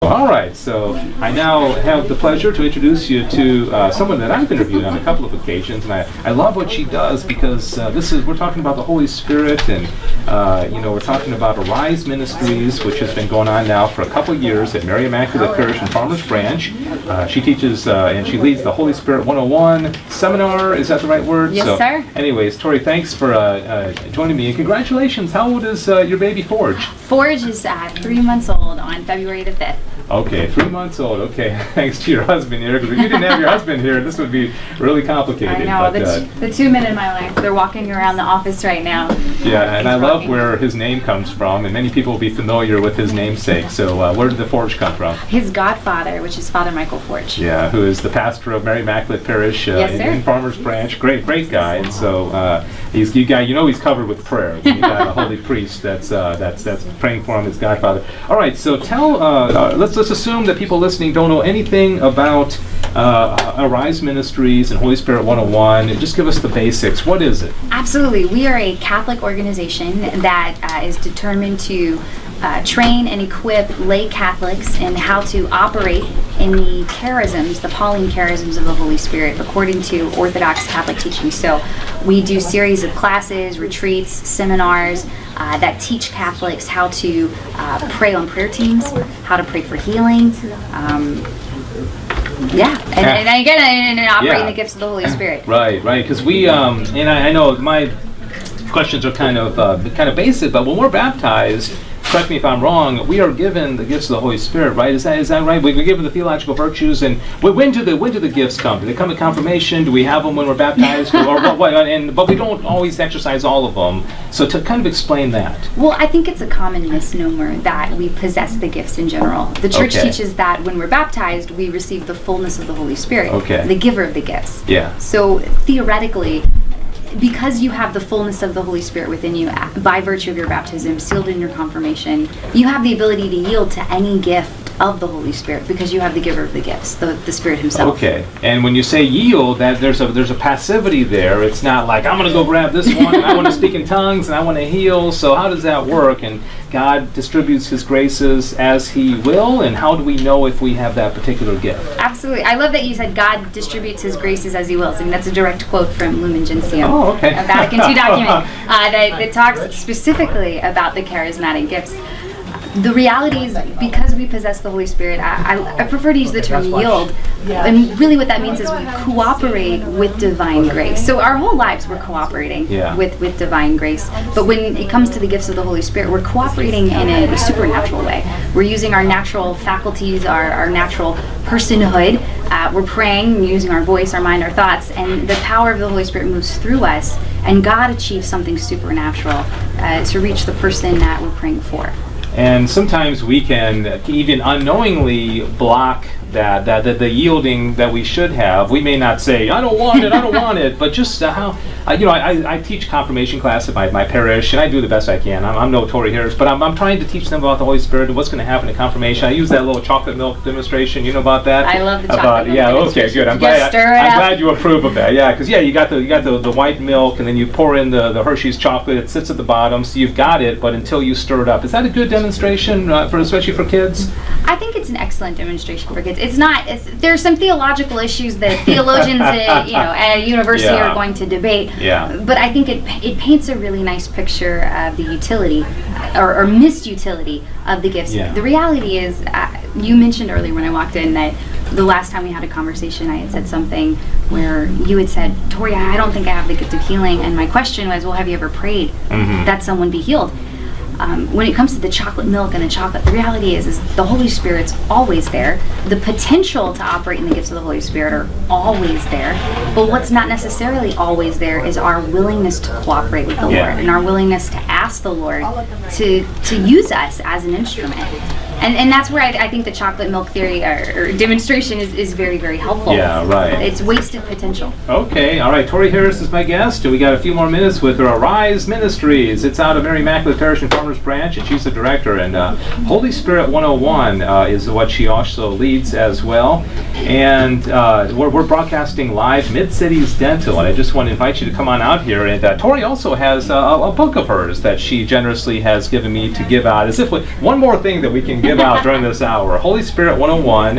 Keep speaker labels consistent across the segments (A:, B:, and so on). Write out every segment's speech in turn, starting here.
A: All right, so I now have the pleasure to introduce you to someone that I've interviewed on a couple of occasions, and I love what she does because we're talking about the Holy Spirit, and we're talking about Arise Ministries, which has been going on now for a couple of years at Mary Immaculate Parish in Farmers Branch. She teaches and she leads the Holy Spirit 101 seminar. Is that the right word?
B: Yes, sir.
A: Anyways, Tori, thanks for joining me, and congratulations. How old is your baby Forge?
B: Forge is 3 months old on February the 5th.
A: Okay, 3 months old. Okay, thanks to your husband here, because if you didn't have your husband here, this would be really complicated.
B: I know, the two men in my life, they're walking around the office right now.
A: Yeah, and I love where his name comes from, and many people will be familiar with his namesake. So where did the Forge come from?
B: His godfather, which is Father Michael Forge.
A: Yeah, who is the pastor of Mary Immaculate Parish in Farmers Branch. Great guy. And so he's covered with prayer. You got a holy priest that's praying for him, his godfather. All right, so let's assume that people listening don't know anything about Arise Ministries and Holy Spirit 101. Just give us the basics. What is it?
B: Absolutely. We are a Catholic organization that is determined to train and equip lay Catholics in how to operate in the charisms, the Pauline charisms of the Holy Spirit, according to Orthodox Catholic teaching. So we do series of classes, retreats, seminars that teach Catholics how to pray on prayer teams, how to pray for healing, and operating the gifts of the Holy Spirit.
A: Right, because we, and I know my questions are kind of basic, but when we're baptized, correct me if I'm wrong, we are given the gifts of the Holy Spirit, right? Is that right? We're given the theological virtues, and when do the gifts come? Do they come at confirmation? Do we have them when we're baptized, or what? But we don't always exercise all of them. So to kind of explain that.
B: Well, I think it's a common misnomer that we possess the gifts in general. The church teaches that when we're baptized, we receive the fullness of the Holy Spirit, the giver of the gifts.
A: Yeah.
B: So theoretically, because you have the fullness of the Holy Spirit within you by virtue of your baptism, sealed in your confirmation, you have the ability to yield to any gift of the Holy Spirit because you have the giver of the gifts, the Spirit Himself. Okay,
A: and when you say yield, that there's a passivity there. It's not like I'm going to go grab this one and I want to speak in tongues and I want to heal. So how does that work? And God distributes His graces as He will, and how do we know if we have that particular gift?
B: Absolutely. I love that you said God distributes His graces as He wills. I mean, that's a direct quote from Lumen Gentium, a Vatican II document that talks specifically about the charismatic gifts. The reality is, because we possess the Holy Spirit, I prefer to use the term yield, and really what that means is we cooperate with divine grace. So our whole lives we're cooperating with divine grace, but when it comes to the gifts of the Holy Spirit, we're cooperating in a supernatural way. We're using our natural faculties, our natural personhood. We're praying, using our voice, our mind, our thoughts, and the power of the Holy Spirit moves through us, and God achieves something supernatural to reach the person that we're praying for.
A: And sometimes we can even unknowingly block the yielding that we should have. We may not say, I don't want it, but just I teach confirmation class at my parish, and I do the best I can. I'm no Tori Harris, but I'm trying to teach them about the Holy Spirit and what's going to happen in confirmation. I use that little chocolate milk demonstration. You know about that?
B: I love the chocolate milk
A: okay, good. I'm glad you approve of that. Yeah, because you got the white milk, and then you pour in the Hershey's chocolate. It sits at the bottom, so you've got it, but until you stir it up. Is that a good demonstration, especially for kids?
B: I think it's an excellent demonstration for kids. There's some theological issues that theologians at a university are going to debate.
A: Yeah.
B: But I think it paints a really nice picture of the utility or misutility of the gifts.
A: Yeah.
B: The reality is, you mentioned earlier when I walked in that the last time we had a conversation, I had said something where you had said, Tori, I don't think I have the gift of healing. And my question was, well, have you ever prayed that someone be healed? When it comes to the chocolate milk and the chocolate, the reality is the Holy Spirit's always there. The potential to operate in the gifts of the Holy Spirit are always there. But what's not necessarily always there is our willingness to cooperate with the Lord and our willingness to ask the Lord to use us as an instrument. And that's where I think the chocolate milk theory or demonstration is very, very helpful.
A: Yeah, right.
B: It's wasted potential.
A: Okay, all right. Tori Harris is my guest. We got a few more minutes with her Arise Ministries. It's out of Mary Immaculate Parish in Farmers Branch, and she's the director. And Holy Spirit 101 is what she also leads as well. And we're broadcasting live Midcities Dental, and I just want to invite you to come on out here. And Tori also has a book of hers that she generously has given me to give out. As if one more thing that we can give out during this hour. Holy Spirit 101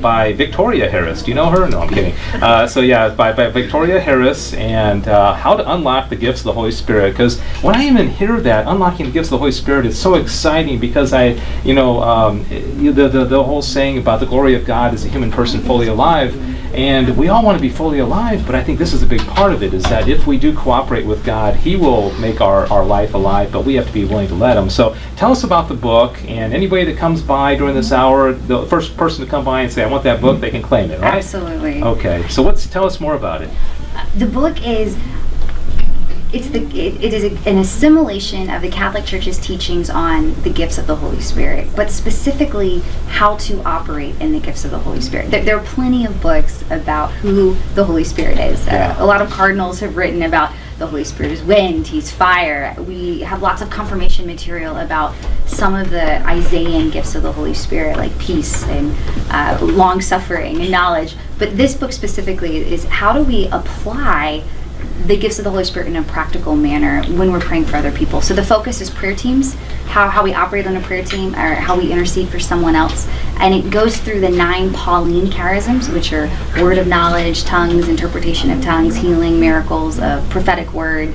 A: by Victoria Harris. Do you know her? No, I'm kidding. By Victoria Harris, and how to unlock the gifts of the Holy Spirit. Because when I even hear that, unlocking the gifts of the Holy Spirit, is so exciting because the whole saying about the glory of God is a human person fully alive. And we all want to be fully alive, but I think this is a big part of it, is that if we do cooperate with God, He will make our life alive, but we have to be willing to let Him. So tell us about the book, and anybody that comes by during this hour, the first person to come by and say, I want that book, they can claim it, right?
B: Absolutely.
A: Okay, so tell us more about it.
B: The book is... It is an assimilation of the Catholic Church's teachings on the gifts of the Holy Spirit, but specifically how to operate in the gifts of the Holy Spirit. There are plenty of books about who the Holy Spirit is. A lot of cardinals have written about the Holy Spirit is wind, He's fire. We have lots of confirmation material about some of the Isaiah gifts of the Holy Spirit, like peace and long-suffering and knowledge. But this book specifically is how do we apply the gifts of the Holy Spirit in a practical manner when we're praying for other people. So the focus is prayer teams, how we operate on a prayer team, or how we intercede for someone else. And it goes through the 9 Pauline charisms, which are word of knowledge, tongues, interpretation of tongues, healing, miracles, prophetic word.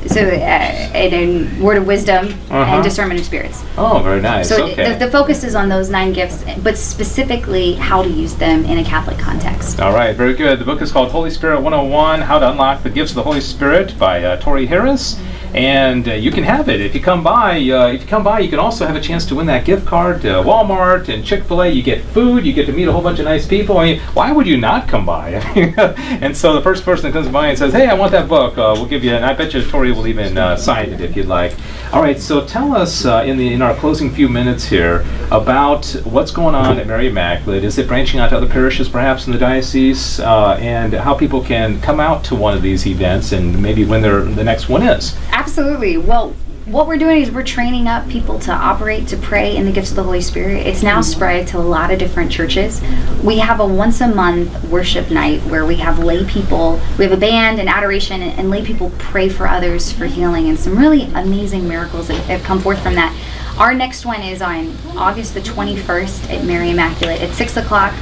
B: So, and word of wisdom and discernment of spirits.
A: Oh, very nice.
B: So
A: okay.
B: the focus is on those 9 gifts, but specifically how to use them in a Catholic context.
A: All right, very good. The book is called Holy Spirit 101, How to Unlock the Gifts of the Holy Spirit by Tori Harris. And you can have it if you come by. You can also have a chance to win that gift card to Walmart and Chick-fil-A. You get food. You get to meet a whole bunch of nice people. I mean, why would you not come by? And so the first person that comes by and says, "Hey, I want that book," we'll give you. And I bet you Tori will even sign it if you'd like. All right. So tell us in our closing few minutes here about what's going on at Mary Immaculate. Is it branching out to other parishes, perhaps in the diocese, and how people can come out to one of these events and maybe when the next one is?
B: Absolutely. Well, what we're doing is we're training up people to operate, to pray in the gifts of the Holy Spirit. It's now spread to a lot of different churches. We have a once a month worship night where we have lay people, we have a band and adoration, and lay people pray for others for healing, and some really amazing miracles that have come forth from that. Our next one is on August the 21st at Mary Immaculate at 6 o'clock.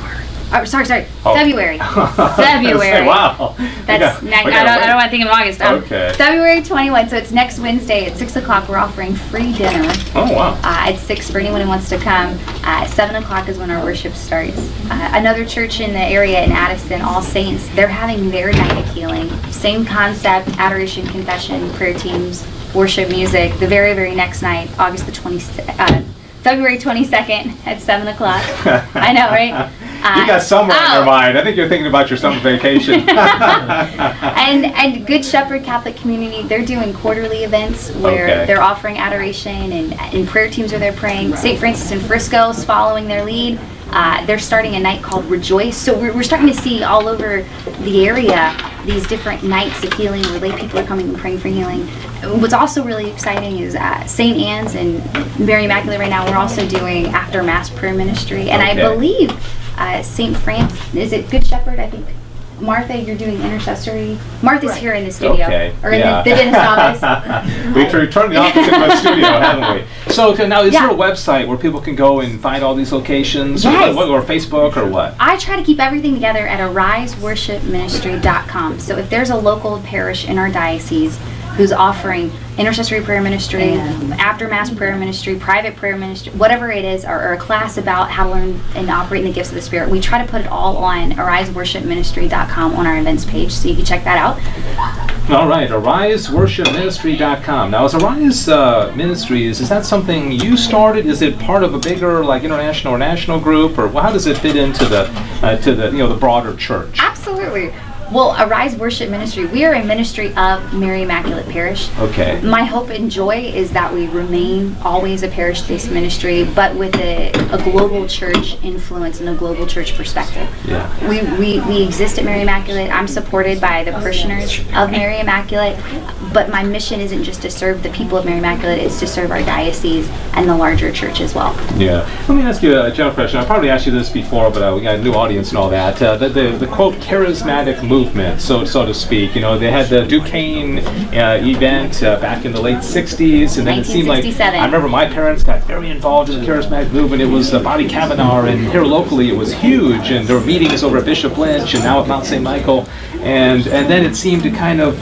B: February. February.
A: Wow.
B: I don't want to think of August.
A: Okay.
B: February 21, so it's next Wednesday at 6 o'clock. We're offering free dinner.
A: Oh, wow.
B: At 6 for anyone who wants to come. 7 o'clock is when our worship starts. Another church in the area in Addison, All Saints, they're having their night of healing. Same concept, adoration, confession, prayer teams, worship music. The very, very next night, February 22nd at 7 o'clock. I know, right?
A: You got summer on your mind. I think you're thinking about your summer vacation.
B: And Good Shepherd Catholic Community, they're doing quarterly events where they're offering adoration and prayer teams are there praying. St. Francis in Frisco is following their lead. They're starting a night called Rejoice. So we're starting to see all over the area these different nights of healing where lay people are coming and praying for healing. What's also really exciting is St. Anne's and Mary Immaculate right now, we're also doing after Mass prayer ministry. And I believe St. Francis, is it Good Shepherd, I think? Martha, you're doing intercessory. Martha's here in the studio. Or in the dentist office.
A: We turned the office into a studio, haven't we? So now, is there a website where people can go and find all these locations?
B: Yes.
A: Or Facebook or what?
B: I try to keep everything together at ariseworshipministry.com. So if there's a local parish in our diocese who's offering intercessory prayer ministry, after Mass prayer ministry, private prayer ministry, whatever it is, or a class about how to learn and operate in the gifts of the Spirit, we try to put it all on ariseworshipministry.com on our events page, so you can check that out.
A: All right, ariseworshipministry.com. Now, is Arise Ministries, is that something you started? Is it part of a bigger, like, international or national group, or how does it fit into the broader church?
B: Absolutely. Well, Arise Worship Ministry, we are a ministry of Mary Immaculate Parish.
A: Okay.
B: My hope and joy is that we remain always a parish-based ministry, but with a global church influence and a global church perspective.
A: Yeah.
B: We exist at Mary Immaculate. I'm supported by the parishioners of Mary Immaculate, but my mission isn't just to serve the people of Mary Immaculate, it's to serve our diocese and the larger church as well.
A: Yeah. Let me ask you a general question. I probably asked you this before, but we got a new audience and all that. The quote, charismatic movement, so to speak. You know, they had the Duquesne event back in the late 60s, and then it seemed like, I remember my parents got very involved in the charismatic movement. It was Bobby Kavanaugh, and here locally it was huge, and there were meetings over at Bishop Lynch, and now at Mount St. Michael. And then it seemed to kind of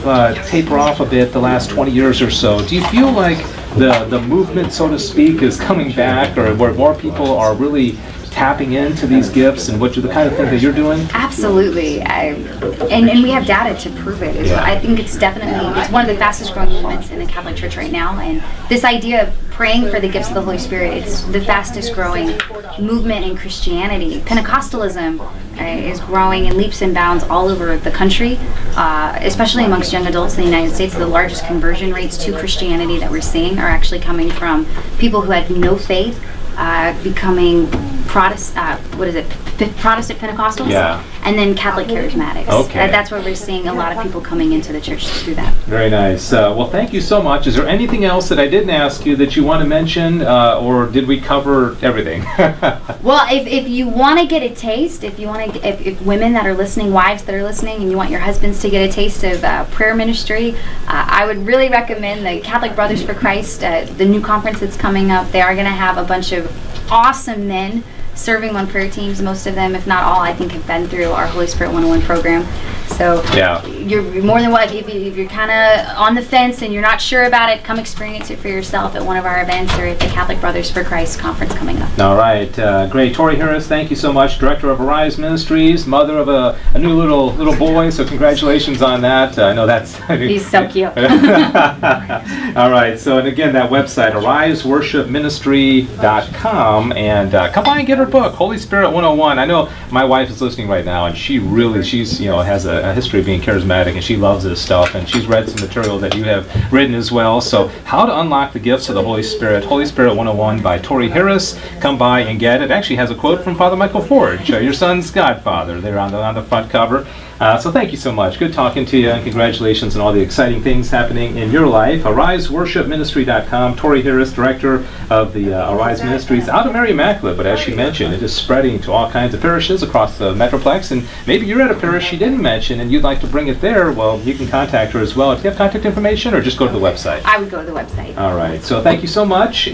A: taper off a bit the last 20 years or so. Do you feel like the movement, so to speak, is coming back, or where more people are really tapping into these gifts and what the kind of thing that you're doing?
B: Absolutely, and we have data to prove it. Yeah. I think it's one of the fastest growing movements in the Catholic Church right now, and this idea of praying for the gifts of the Holy Spirit, it's the fastest growing movement in Christianity. Pentecostalism is growing in leaps and bounds all over the country, especially amongst young adults in the United States. The largest conversion rates to Christianity that we're seeing are actually coming from people who had no faith becoming Protestant Pentecostals, and then Catholic charismatics.
A: Okay.
B: That's where we're seeing a lot of people coming into the church through that.
A: Very nice. Well, thank you so much. Is there anything else that I didn't ask you that you want to mention, or did we cover everything?
B: Well, if you want to get a taste, if women that are listening, wives that are listening, and you want your husbands to get a taste of prayer ministry, I would really recommend the Catholic Brothers for Christ, the new conference that's coming up. They are going to have a bunch of awesome men serving on prayer teams. Most of them, if not all, I think have been through our Holy Spirit 101 program. So you're more than welcome. If you're kind of on the fence and you're not sure about it, come experience it for yourself at one of our events or at the Catholic Brothers for Christ conference coming up.
A: All right, great. Tori Harris, thank you so much. Director of Arise Ministries, mother of a new little boy, so congratulations on that. I know that's...
B: He's so cute.
A: All right, so and again, that website, ariseworshipministry.com, and come by and get her book, Holy Spirit 101. I know my wife is listening right now, and she's has a history of being charismatic, and she loves this stuff, and she's read some material that you have written as well. So How to Unlock the Gifts of the Holy Spirit 101 by Tori Harris. Come by and get it. It actually has a quote from Father Michael Forge, your son's godfather, there on the front cover. So thank you so much. Good talking to you, and congratulations on all the exciting things happening in your life. AriseWorshipMinistry.com. Tori Harris, Director of the Arise Ministries out of Mary Immaculate, but as she mentioned, it is spreading to all kinds of parishes across the Metroplex, and maybe you're at a parish she didn't mention and you'd like to bring it there. Well, you can contact her as well. Do you have contact information, or just go to the website?
B: I would go to the website.
A: All right. So thank you so much.